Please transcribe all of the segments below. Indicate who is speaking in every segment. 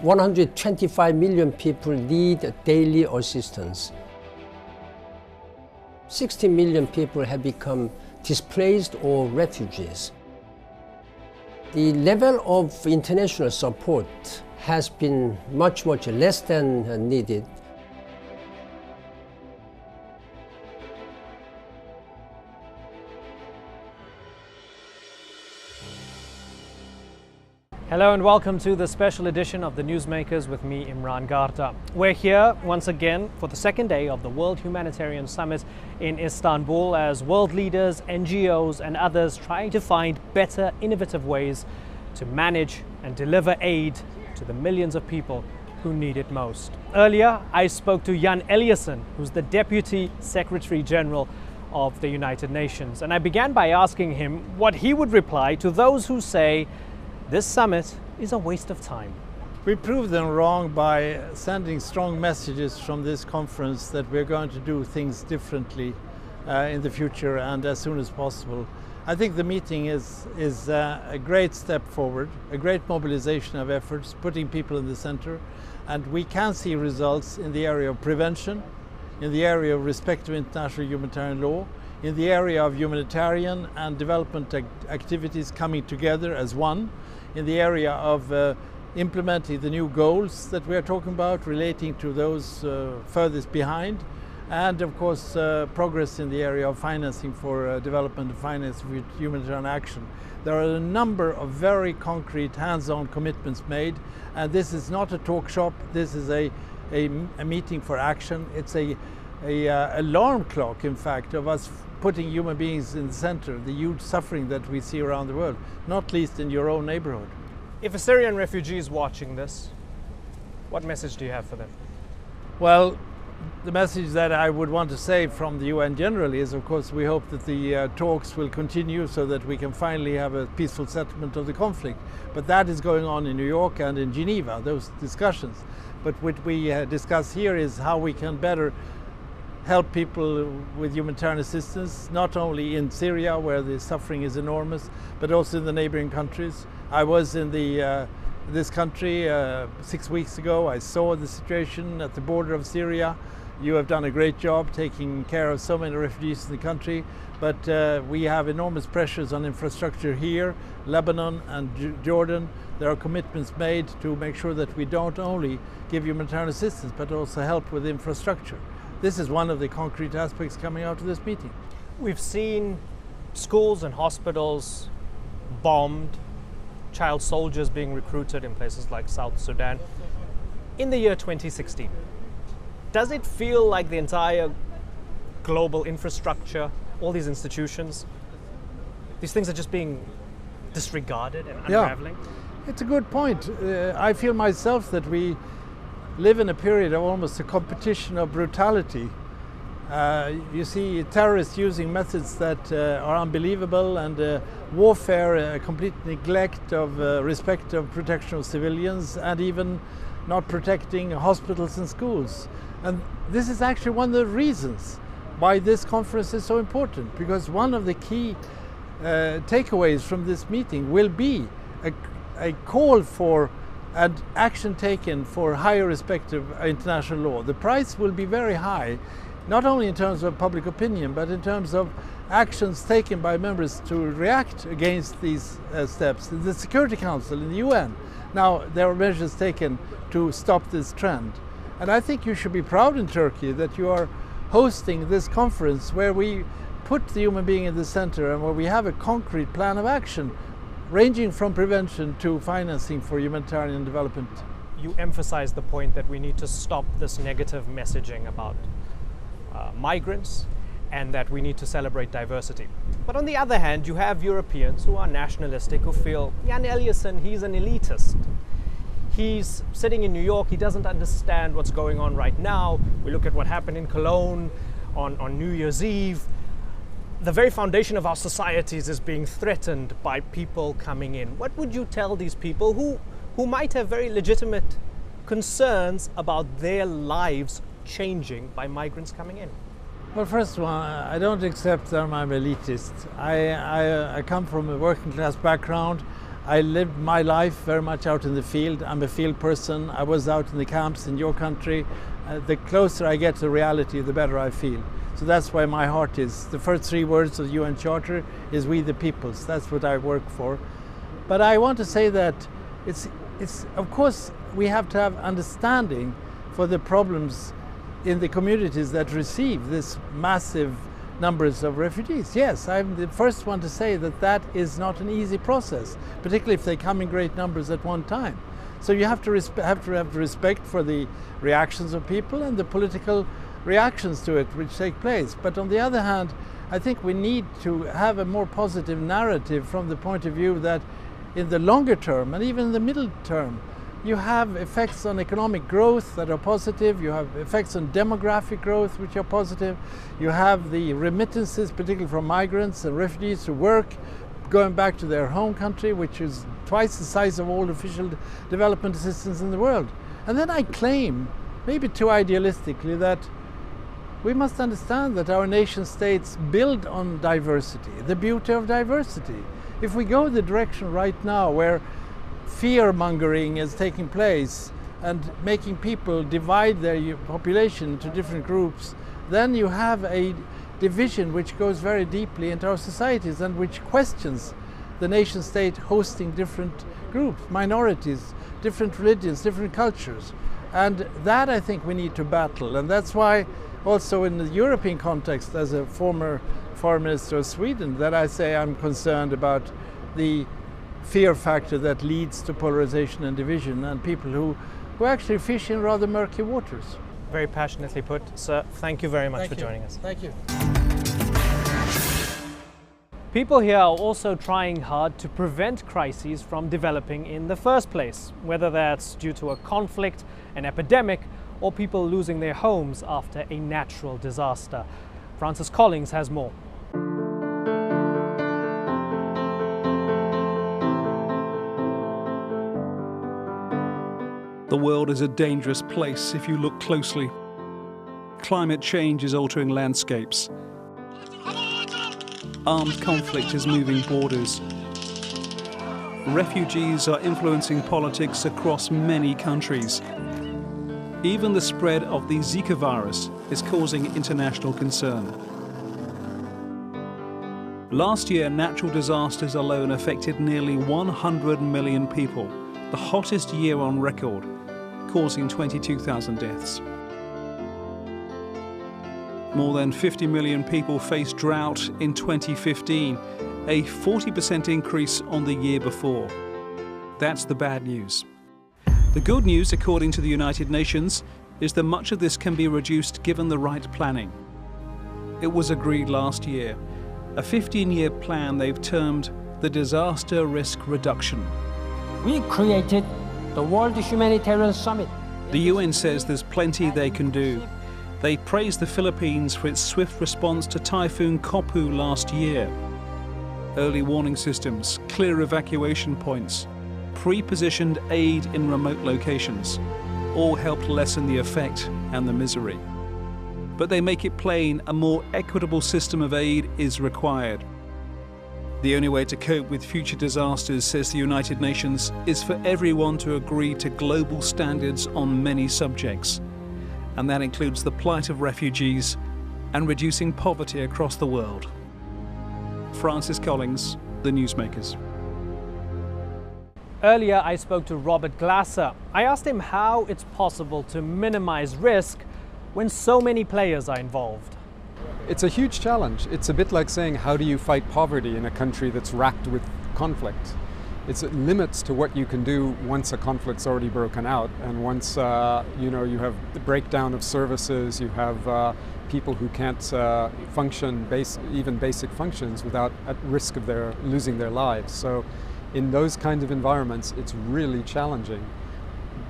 Speaker 1: 125 million people need daily assistance. 60 million people have become displaced or refugees. The level of international support has been much less than needed.
Speaker 2: Hello and welcome to the special edition of the Newsmakers with me, Imran Garta. We're here once again for the second day of the World Humanitarian Summit in Istanbul as world leaders, NGOs and others trying to find better, innovative ways to manage and deliver aid to the millions of people who need it most. Earlier, I spoke to Jan Eliasson, who's the Deputy Secretary General of the United Nations, and I began by asking him what he would reply to those who say this summit is a waste of time.
Speaker 3: We proved them wrong by sending strong messages from this conference that we're going to do things differently in the future and as soon as possible. I think the meeting is a great step forward, a great mobilization of efforts, putting people in the center, and we can see results in the area of prevention, in the area of respect of international humanitarian law, in the area of humanitarian and development activities coming together as one, in the area of implementing the new goals that we are talking about relating to those furthest behind, and of course progress in the area of financing for development and finance with humanitarian action. There are a number of very concrete hands-on commitments made, and this is not a talk shop, this is a meeting for action. It's a alarm clock, in fact, of us putting human beings in the center, the huge suffering that we see around the world, not least in your own neighborhood.
Speaker 2: If a Syrian refugee is watching this, what message do you have for them?
Speaker 3: Well, the message that I would want to say from the UN generally is, of course, we hope that the talks will continue so that we can finally have a peaceful settlement of the conflict. But that is going on in New York and in Geneva, those discussions. But what we discuss here is how we can better help people with humanitarian assistance, not only in Syria, where the suffering is enormous, but also in the neighboring countries. I was in this country 6 weeks ago. I saw the situation at the border of Syria. You have done a great job taking care of so many refugees in the country, but we have enormous pressures on infrastructure here, Lebanon and Jordan. There are commitments made to make sure that we don't only give humanitarian assistance, but also help with infrastructure. This is one of the concrete aspects coming out of this meeting.
Speaker 2: We've seen schools and hospitals bombed, child soldiers being recruited in places like South Sudan. In the year 2016, does it feel like the entire global infrastructure, all these institutions, these things are just being disregarded and unraveling?
Speaker 3: Yeah, it's a good point. I feel myself that we live in a period of almost a competition of brutality. You see terrorists using methods that are unbelievable, and warfare, a complete neglect of respect of protection of civilians, and even not protecting hospitals and schools. And this is actually one of the reasons why this conference is so important, because one of the key takeaways from this meeting will be a call for and action taken for higher respect of international law. The price will be very high, not only in terms of public opinion, but in terms of actions taken by members to react against these steps. The Security Council in the UN, now there are measures taken to stop this trend. And I think you should be proud in Turkey that you are hosting this conference where we put the human being in the center and where we have a concrete plan of action ranging from prevention to financing for humanitarian development.
Speaker 2: You emphasize the point that we need to stop this negative messaging about migrants and that we need to celebrate diversity. But on the other hand, you have Europeans who are nationalistic, who feel Jan Eliasson, he's an elitist. He's sitting in New York, he doesn't understand what's going on right now. We look at what happened in Cologne on New Year's Eve. The very foundation of our societies is being threatened by people coming in. What would you tell these people who might have very legitimate concerns about their lives changing by migrants coming in?
Speaker 3: Well, first of all, I don't accept that I'm elitist. I come from a working class background. I lived my life very much out in the field. I'm a field person. I was out in the camps in your country. The closer I get to reality, the better I feel. So that's why my heart is. The first 3 words of the UN Charter is "We the peoples." That's what I work for. But I want to say that it's of course we have to have understanding for the problems in the communities that receive this massive numbers of refugees. Yes, I'm the first one to say that that is not an easy process, particularly if they come in great numbers at one time. So you have to have respect for the reactions of people and the political reactions to it which take place. But on the other hand, I think we need to have a more positive narrative from the point of view that in the longer term and even in the middle term, you have effects on economic growth that are positive, you have effects on demographic growth which are positive, you have the remittances, particularly from migrants and refugees to work, going back to their home country, which is twice the size of all official development assistance in the world. And then I claim, maybe too idealistically, that we must understand that our nation states build on diversity, the beauty of diversity. If we go the direction right now where fear-mongering is taking place and making people divide their population into different groups, then you have a division which goes very deeply into our societies and which questions the nation state hosting different groups, minorities, different religions, different cultures. And that I think we need to battle. And that's why also in the European context, as a former foreign minister of Sweden, that I say I'm concerned about the fear factor that leads to polarization and division and people who actually fish in rather murky waters.
Speaker 2: Very passionately put. Sir, thank you very much for joining us.
Speaker 3: Thank you.
Speaker 2: People here are also trying hard to prevent crises from developing in the first place, whether that's due to a conflict, an epidemic, or people losing their homes after a natural disaster. Francis Collins has more.
Speaker 4: The world is a dangerous place if you look closely. Climate change is altering landscapes. Armed conflict is moving borders. Refugees are influencing politics across many countries. Even the spread of the Zika virus is causing international concern. Last year, natural disasters alone affected nearly 100 million people, the hottest year on record, causing 22,000 deaths. More than 50 million people faced drought in 2015, a 40% increase on the year before. That's the bad news. The good news, according to the United Nations, is that much of this can be reduced given the right planning. It was agreed last year, a 15-year plan they've termed the Disaster Risk Reduction.
Speaker 1: We created the World Humanitarian Summit.
Speaker 4: The UN says there's plenty they can do. They praised the Philippines for its swift response to Typhoon Kopu last year. Early warning systems, clear evacuation points, pre-positioned aid in remote locations, all helped lessen the effect and the misery. But they make it plain a more equitable system of aid is required. The only way to cope with future disasters, says the United Nations, is for everyone to agree to global standards on many subjects. And that includes the plight of refugees and reducing poverty across the world. Francis Collins, The Newsmakers.
Speaker 2: Earlier, I spoke to Robert Glasser. I asked him how it's possible to minimize risk when so many players are involved.
Speaker 5: It's a huge challenge. It's a bit like saying, how do you fight poverty in a country that's racked with conflict? It's limits to what you can do once a conflict's already broken out, and once you have the breakdown of services, you have people who can't function even basic functions without at risk of losing their lives. So in those kinds of environments, it's really challenging.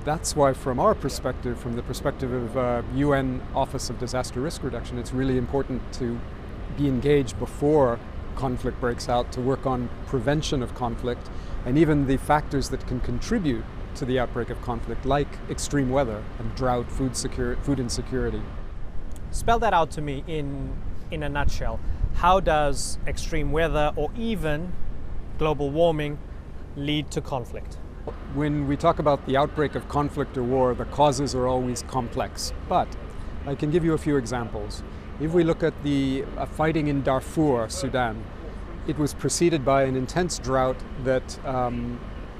Speaker 5: That's why, from our perspective, from the perspective of UN Office of Disaster Risk Reduction, it's really important to be engaged before conflict breaks out, to work on prevention of conflict and even the factors that can contribute to the outbreak of conflict, like extreme weather and drought, food insecurity.
Speaker 2: Spell that out to me in a nutshell. How does extreme weather or even global warming lead to conflict?
Speaker 5: When we talk about the outbreak of conflict or war, the causes are always complex. But I can give you a few examples. If we look at the fighting in Darfur, Sudan, it was preceded by an intense drought that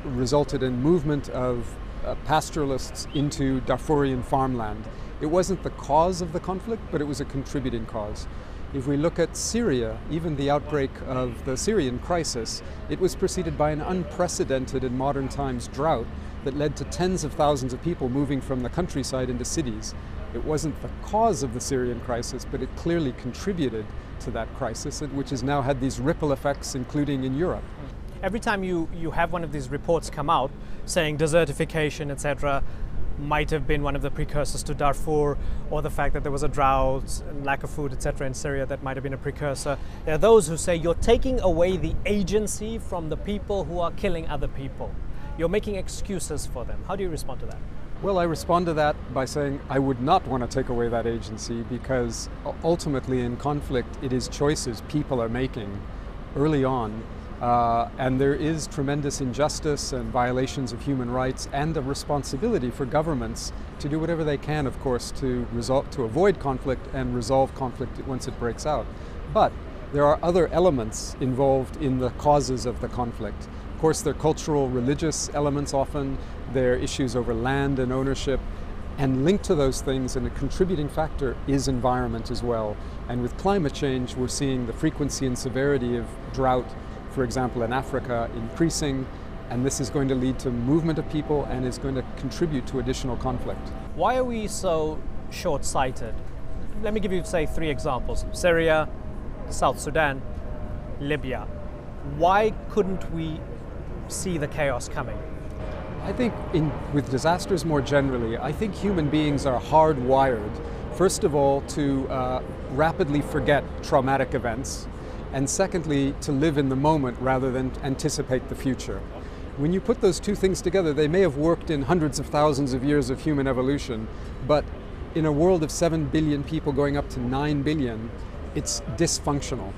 Speaker 5: resulted in movement of pastoralists into Darfurian farmland. It wasn't the cause of the conflict, but it was a contributing cause. If we look at Syria, even the outbreak of the Syrian crisis, it was preceded by an unprecedented in modern times drought that led to tens of thousands of people moving from the countryside into cities. It wasn't the cause of the Syrian crisis, but it clearly contributed to that crisis, which has now had these ripple effects, including in Europe.
Speaker 2: Every time you have one of these reports come out saying desertification, etc., might have been one of the precursors to Darfur, or the fact that there was a drought and lack of food, etc. in Syria that might have been a precursor. There are those who say you're taking away the agency from the people who are killing other people. You're making excuses for them. How do you respond to that?
Speaker 5: Well, I respond to that by saying I would not want to take away that agency, because ultimately in conflict it is choices people are making early on. And there is tremendous injustice and violations of human rights, and a responsibility for governments to do whatever they can, of course, to avoid conflict and resolve conflict once it breaks out. But there are other elements involved in the causes of the conflict. Of course, there are cultural, religious elements often, there are issues over land and ownership, and linked to those things, and a contributing factor is environment as well. And with climate change, we're seeing the frequency and severity of drought, for example, in Africa, increasing, and this is going to lead to movement of people and is going to contribute to additional conflict.
Speaker 2: Why are we so short-sighted? Let me give you, say, 3 examples. Syria, South Sudan, Libya. Why couldn't we see the chaos coming?
Speaker 5: I think with disasters more generally, I think human beings are hardwired, first of all, to rapidly forget traumatic events, and secondly, to live in the moment rather than anticipate the future. When you put those two things together, they may have worked in hundreds of thousands of years of human evolution, but in a world of 7 billion people going up to 9 billion, it's dysfunctional.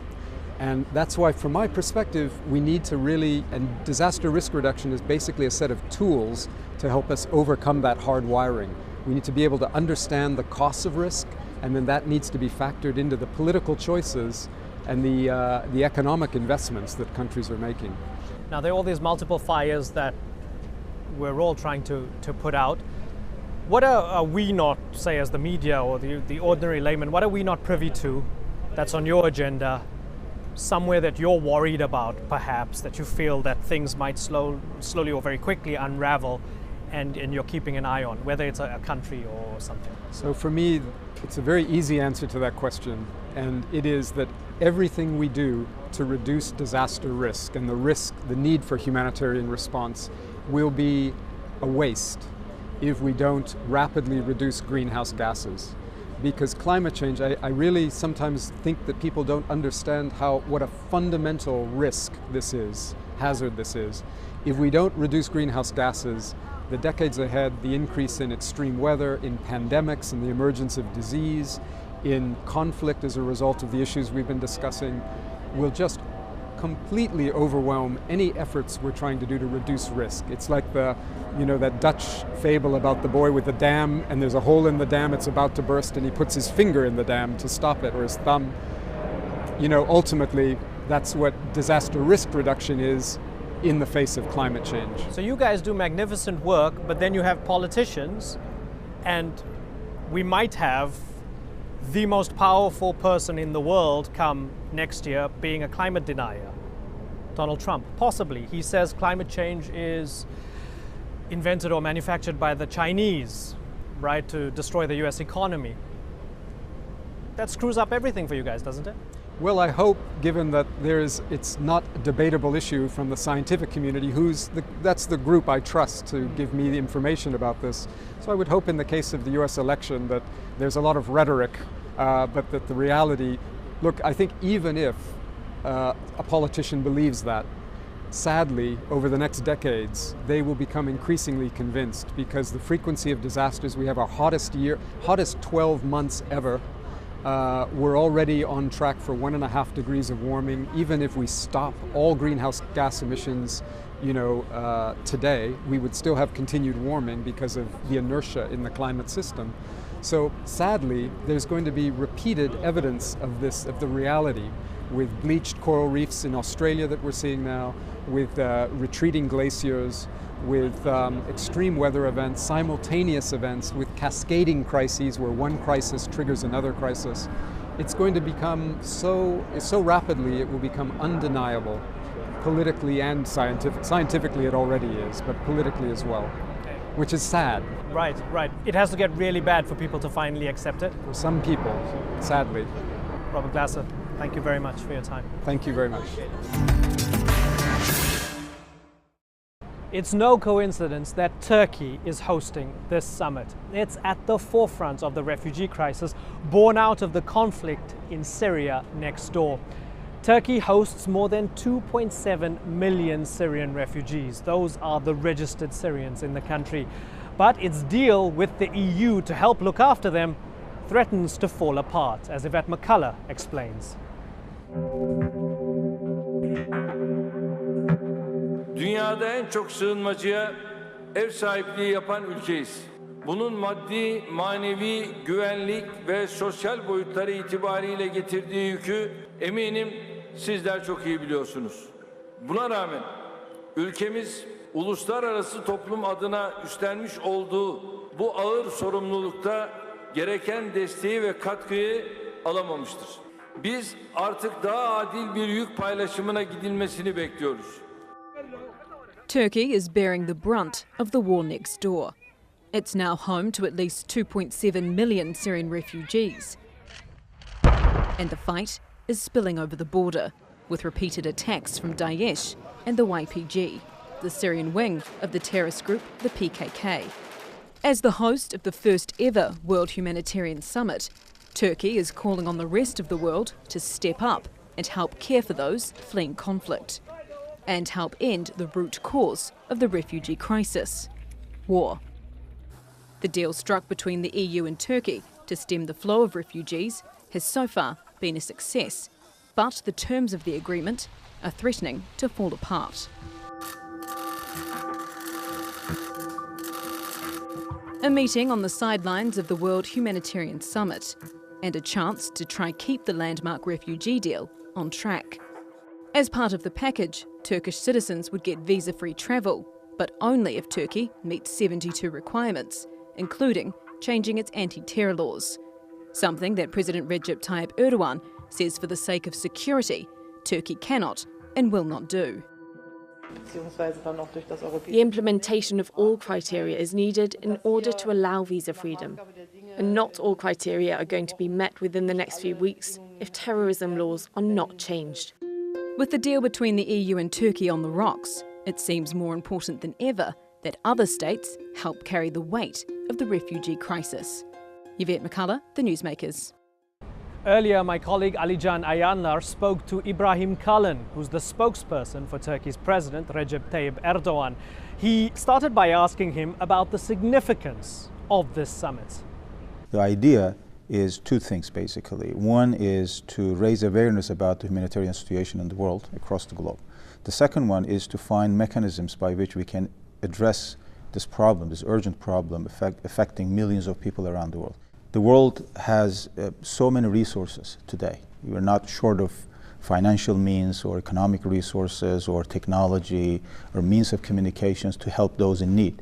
Speaker 5: And that's why, from my perspective, we need to really, and disaster risk reduction is basically a set of tools to help us overcome that hard wiring. We need to be able to understand the costs of risk, and then that needs to be factored into the political choices and the economic investments that countries are making.
Speaker 2: Now, there are all these multiple fires that we're all trying to put out. What are we not, say as the media or the ordinary layman, what are we not privy to that's on your agenda, somewhere that you're worried about perhaps, that you feel that things might slowly or very quickly unravel, and you're keeping an eye on, whether it's a country or something? So
Speaker 5: for me, it's a very easy answer to that question, and it is that everything we do to reduce disaster risk and the need for humanitarian response will be a waste if we don't rapidly reduce greenhouse gases. Because climate change, I really sometimes think that people don't understand what a fundamental risk this is, hazard this is. If we don't reduce greenhouse gases, the decades ahead, the increase in extreme weather, in pandemics, and the emergence of disease, in conflict as a result of the issues we've been discussing, will just completely overwhelm any efforts we're trying to do to reduce risk. It's like that Dutch fable about the boy with the dam, and there's a hole in the dam, it's about to burst, and he puts his finger in the dam to stop it, or his thumb. Ultimately, that's what disaster risk reduction is in the face of climate change.
Speaker 2: So you guys do magnificent work, but then you have politicians, and we might have the most powerful person in the world come next year being a climate denier, Donald Trump. Possibly. He says climate change is invented or manufactured by the Chinese, right, to destroy the US economy. That screws up everything for you guys, doesn't it?
Speaker 5: Well, I hope, given that it's not a debatable issue from the scientific community, that's the group I trust to give me the information about this. So I would hope in the case of the US election that there's a lot of rhetoric, but that the reality, look, I think even if a politician believes that, sadly, over the next decades, they will become increasingly convinced, because the frequency of disasters, we have our hottest 12 months ever. We're already on track for 1.5 degrees of warming. Even if we stop all greenhouse gas emissions today, we would still have continued warming because of the inertia in the climate system. So sadly, there's going to be repeated evidence of this, of the reality, with bleached coral reefs in Australia that we're seeing now, with retreating glaciers, with extreme weather events, simultaneous events, with cascading crises where one crisis triggers another crisis. It's going to become so rapidly, it will become undeniable, politically and scientifically it already is, but politically as well, which is sad.
Speaker 2: Right. It has to get really bad for people to finally accept it.
Speaker 5: For some people, sadly.
Speaker 2: Robert Glasser, thank you very much for your time.
Speaker 5: Thank you very much.
Speaker 2: It's no coincidence that Turkey is hosting this summit. It's at the forefront of the refugee crisis born out of the conflict in Syria next door. Turkey hosts more than 2.7 million Syrian refugees. Those are the registered Syrians in the country. But its deal with the EU to help look after them threatens to fall apart, as Yvette McCullough explains.
Speaker 6: Dünyada en çok sığınmacıya ev sahipliği yapan ülkeyiz. Bunun maddi, manevi, güvenlik ve sosyal boyutları itibariyle getirdiği yükü eminim sizler çok iyi biliyorsunuz. Buna rağmen ülkemiz uluslararası toplum adına üstlenmiş olduğu bu ağır sorumlulukta gereken desteği ve katkıyı alamamıştır. Biz artık daha adil bir yük paylaşımına gidilmesini bekliyoruz.
Speaker 7: Turkey is bearing the brunt of the war next door. It's now home to at least 2.7 million Syrian refugees. And the fight is spilling over the border, with repeated attacks from Daesh and the YPG, the Syrian wing of the terrorist group, the PKK. As the host of the first ever World Humanitarian Summit, Turkey is calling on the rest of the world to step up and help care for those fleeing conflict, and help end the root cause of the refugee crisis: war. The deal struck between the EU and Turkey to stem the flow of refugees has so far been a success, but the terms of the agreement are threatening to fall apart. A meeting on the sidelines of the World Humanitarian Summit, and a chance to try keep the landmark refugee deal on track. As part of the package, Turkish citizens would get visa-free travel, but only if Turkey meets 72 requirements, including changing its anti-terror laws. Something that President Recep Tayyip Erdogan says for the sake of security, Turkey cannot and will not do.
Speaker 8: The implementation of all criteria is needed in order to allow visa freedom. And not all criteria are going to be met within the next few weeks if terrorism laws are not changed.
Speaker 7: With the deal between the EU and Turkey on the rocks, it seems more important than ever that other states help carry the weight of the refugee crisis. Yvette McCullough, The Newsmakers.
Speaker 2: Earlier, my colleague Alican Ayanlar spoke to Ibrahim Kalın, who's the spokesperson for Turkey's President Recep Tayyip Erdogan. He started by asking him about the significance of this summit.
Speaker 9: The idea is two things, basically. One is to raise awareness about the humanitarian situation in the world, across the globe. The second one is to find mechanisms by which we can address this problem, this urgent problem affecting millions of people around the world. The world has so many resources today. We are not short of financial means or economic resources or technology or means of communications to help those in need.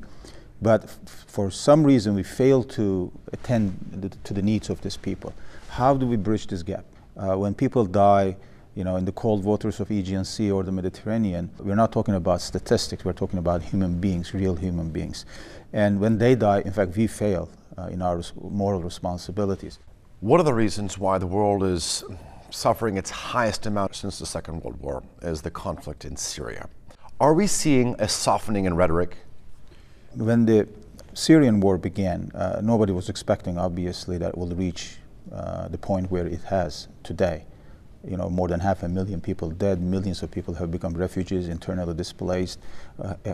Speaker 9: But for some reason we fail to attend to the needs of these people. How do we bridge this gap? When people die, in the cold waters of Aegean Sea or the Mediterranean, we're not talking about statistics, we're talking about human beings, real human beings. And when they die, in fact, we fail in our moral responsibilities.
Speaker 10: One of the reasons why the world is suffering its highest amount since the Second World War is the conflict in Syria. Are we seeing a softening in rhetoric?
Speaker 9: When the Syrian war began, nobody was expecting, obviously, that it will reach the point where it has today. More than 500,000 people dead, millions of people have become refugees, internally displaced,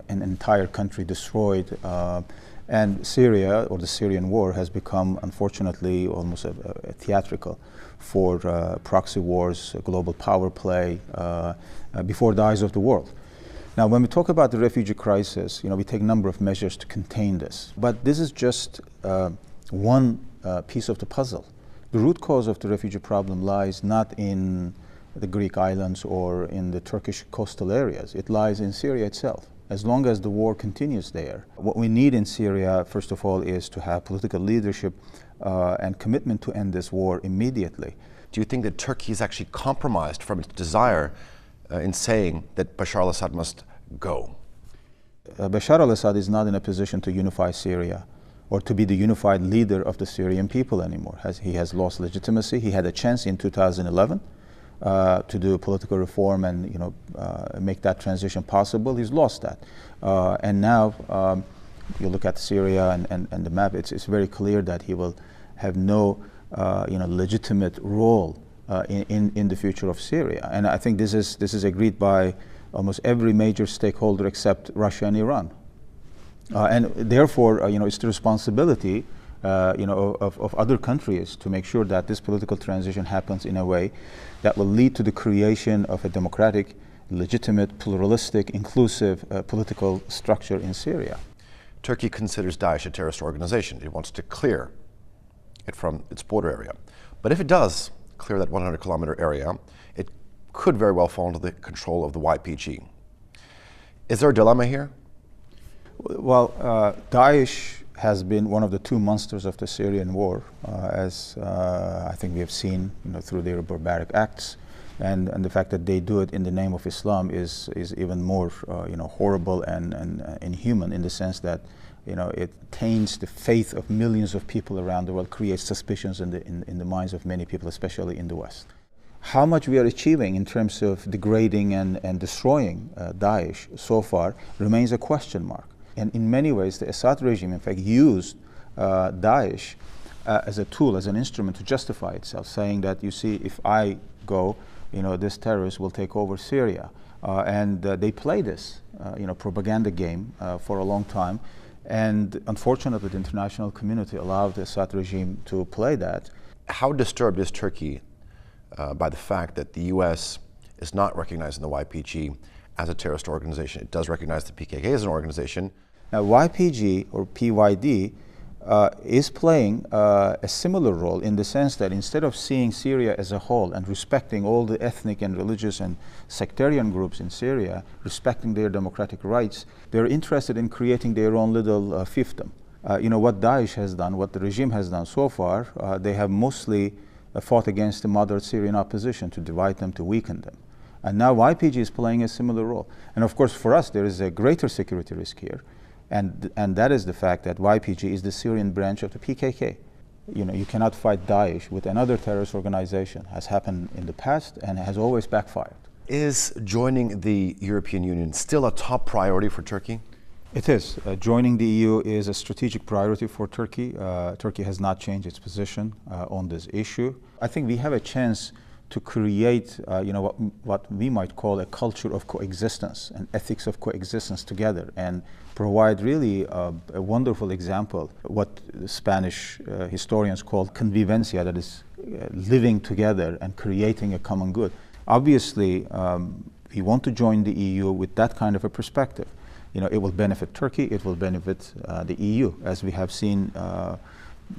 Speaker 9: an entire country destroyed. And Syria, or the Syrian war, has become, unfortunately, almost a theatrical for proxy wars, global power play, before the eyes of the world. Now, when we talk about the refugee crisis, we take a number of measures to contain this. But this is just one piece of the puzzle. The root cause of the refugee problem lies not in the Greek islands or in the Turkish coastal areas. It lies in Syria itself. As long as the war continues there, what we need in Syria, first of all, is to have political leadership and commitment to end this war immediately.
Speaker 10: Do you think that Turkey is actually compromised from its desire in saying that Bashar al-Assad must go?
Speaker 9: Bashar al-Assad is not in a position to unify Syria or to be the unified leader of the Syrian people anymore. He has lost legitimacy. He had a chance in 2011 to do political reform and make that transition possible. He's lost that. And now you look at Syria and the map, it's very clear that he will have no legitimate role in the future of Syria. And I think this is agreed by almost every major stakeholder except Russia and Iran. And therefore, it's the responsibility of other countries to make sure that this political transition happens in a way that will lead to the creation of a democratic, legitimate, pluralistic, inclusive political structure in Syria.
Speaker 10: Turkey considers Daesh a terrorist organization. It wants to clear it from its border area. But if it does clear that 100-kilometer area, it could very well fall into the control of the YPG. Is there a dilemma here?
Speaker 9: Well, Daesh has been one of the two monsters of the Syrian war, as I think we have seen through their barbaric acts. And the fact that they do it in the name of Islam is even more horrible and inhuman, in the sense that it taints the faith of millions of people around the world, creates suspicions in the minds of many people, especially in the West. How much we are achieving in terms of degrading and destroying Daesh so far remains a question mark. And in many ways, the Assad regime, in fact, used Daesh as a tool, as an instrument to justify itself, saying that, you see, if I go, this terrorist will take over Syria. And they play this, propaganda game for a long time. And unfortunately, the international community allowed the Assad regime to play that.
Speaker 10: How disturbed is Turkey by the fact that the U.S. is not recognizing the YPG as a terrorist organization? It does recognize the PKK as an organization.
Speaker 9: Now, YPG or PYD is playing a similar role, in the sense that instead of seeing Syria as a whole and respecting all the ethnic and religious and sectarian groups in Syria, respecting their democratic rights, they're interested in creating their own little fiefdom. What Daesh has done, what the regime has done so far, they have mostly fought against the moderate Syrian opposition to divide them, to weaken them. And now YPG is playing a similar role. And of course, for us, there is a greater security risk here. And that is the fact that YPG is the Syrian branch of the PKK. You cannot fight Daesh with another terrorist organization, has happened in the past and has always backfired.
Speaker 10: Is joining the European Union still a top priority for Turkey?
Speaker 9: It is. Joining the EU is a strategic priority for Turkey. Turkey has not changed its position on this issue. I think we have a chance to create, what we might call a culture of coexistence and ethics of coexistence together, and provide really a wonderful example, what the Spanish historians call convivencia, that is living together and creating a common good. Obviously, we want to join the EU with that kind of a perspective. It will benefit Turkey, it will benefit the EU, as we have seen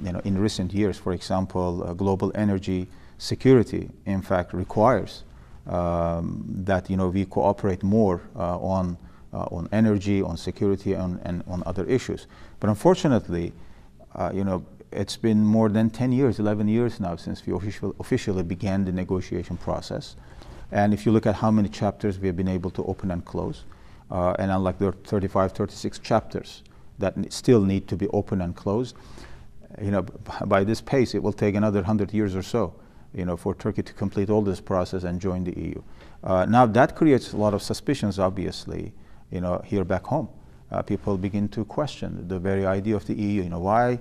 Speaker 9: in recent years. For example, global energy security, in fact, requires that we cooperate more on energy, on security, and on other issues. But unfortunately, it's been more than 10 years, 11 years now since we officially began the negotiation process. And if you look at how many chapters we have been able to open and close, and unlike the 35, 36 chapters that still need to be open and closed, by this pace, it will take another 100 years or so, for Turkey to complete all this process and join the EU. Now that creates a lot of suspicions, obviously, here back home. People begin to question the very idea of the EU, why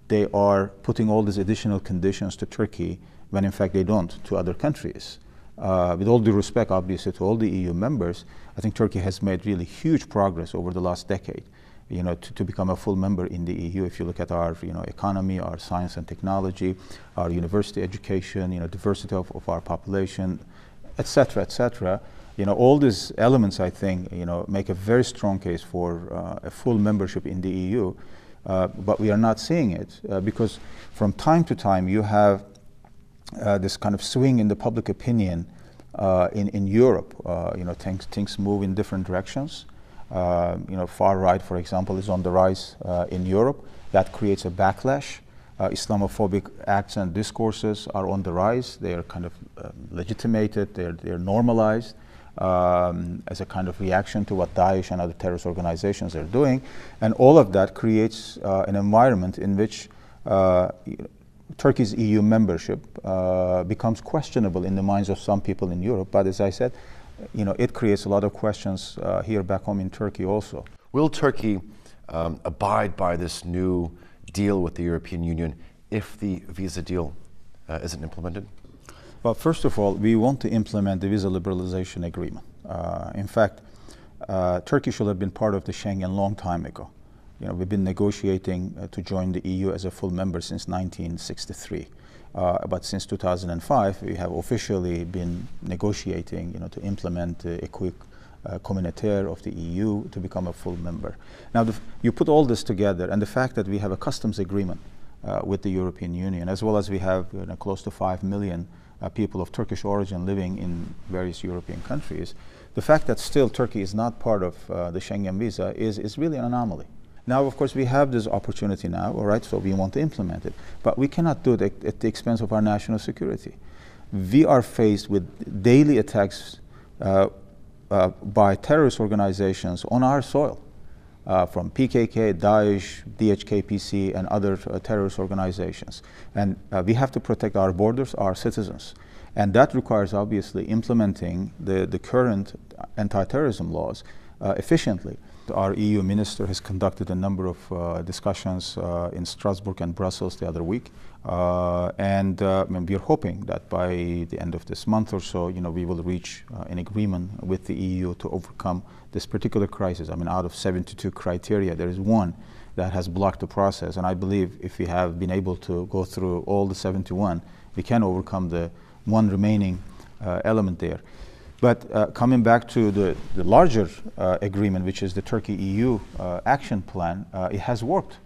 Speaker 9: they are putting all these additional conditions to Turkey when in fact they don't to other countries. With all due respect, obviously, to all the EU members, I think Turkey has made really huge progress over the last decade, to become a full member in the EU. If you look at our, economy, our science and technology, our university education, diversity of our population, etc., etc., All these elements, I think, make a very strong case for a full membership in the EU, but we are not seeing it because from time to time you have this kind of swing in the public opinion in Europe. Things move in different directions. Far right, for example, is on the rise in Europe. That creates a backlash. Islamophobic acts and discourses are on the rise. They are kind of legitimated. They're normalized as a kind of reaction to what Daesh and other terrorist organizations are doing, and all of that creates an environment in which Turkey's EU membership becomes questionable in the minds of some people in Europe. But as I said, it creates a lot of questions here back home in Turkey also.
Speaker 10: Will Turkey abide by this new deal with the European Union if the visa deal isn't implemented?
Speaker 9: Well, first of all, we want to implement the visa liberalization agreement. In fact, Turkey should have been part of the Schengen a long time ago. We've been negotiating to join the EU as a full member since 1963. But since 2005, we have officially been negotiating, to implement a quick communautaire of the EU to become a full member. Now, you put all this together, and the fact that we have a customs agreement with the European Union, as well as we have close to 5 million people of Turkish origin living in various European countries, the fact that still Turkey is not part of the Schengen visa is really an anomaly. Now, of course, we have this opportunity now, all right, so we want to implement it, but we cannot do it at the expense of our national security. We are faced with daily attacks by terrorist organizations on our soil, from PKK, Daesh, DHKPC, and other terrorist organizations. And we have to protect our borders, our citizens. And that requires, obviously, implementing the current anti-terrorism laws efficiently. Our EU minister has conducted a number of discussions in Strasbourg and Brussels the other week. And we're hoping that by the end of this month or so, we will reach an agreement with the EU to overcome this particular crisis. Out of 72 criteria, there is one that has blocked the process. And I believe if we have been able to go through all the 71, we can overcome the one remaining element there. But coming back to the larger agreement, which is the Turkey-EU action plan, it has worked.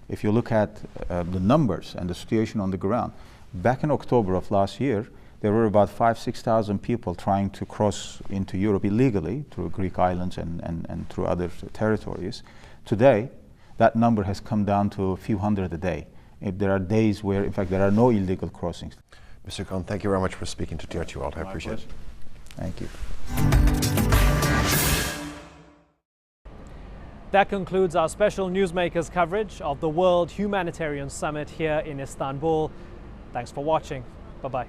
Speaker 9: If you look at the numbers and the situation on the ground, back in October of last year, there were about 5,000–6,000 people trying to cross into Europe illegally through Greek islands and through other territories. Today, that number has come down to a few hundred a day. There are days where, in fact, there are no illegal crossings.
Speaker 10: Mr. Khan, thank you very much for speaking to TRT World. I appreciate it.
Speaker 9: Thank you.
Speaker 2: That concludes our special Newsmakers coverage of the World Humanitarian Summit here in Istanbul. Thanks for watching. Bye-bye.